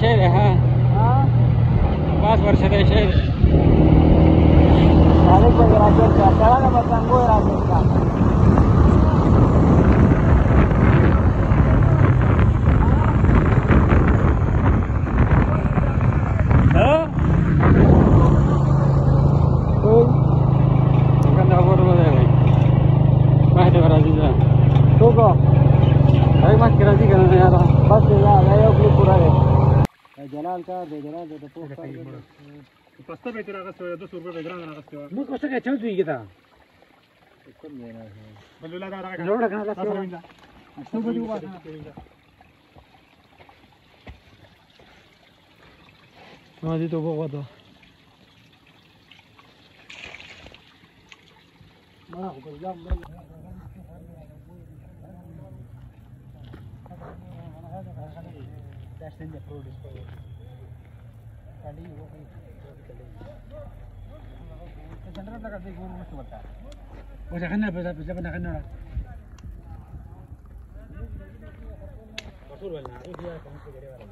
شيء ها باس ورشة شيء هذا كل راجل كذا أنا بتنقل راجل كذا बस यार पूरा है जलाल का दे जलाल दे तो पस्ता बेच रहा है 200 रुपए बेच रहा है मुझे कोस्टा क्या चल रही है क्या कम लेना है बल्लूला दा रहा रोड कहां का तो बड़ी बात है हां जी तो बहुत है बड़ा हो गया That's in the produce. Kali wo center लगा दे वो मस्त बता वो जगह ना पैसा बना करना ना रसूल वाला ये कौन से गिरे वाला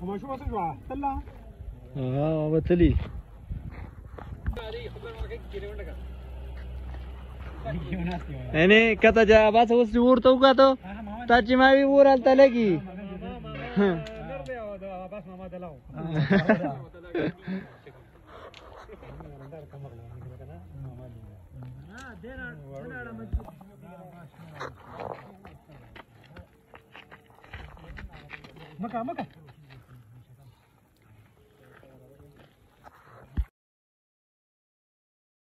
हम شو وصل بقى طلع بتلي ini kata Jawa bahasa Usur tahu kah tu? Taci mawi ural lagi. Maka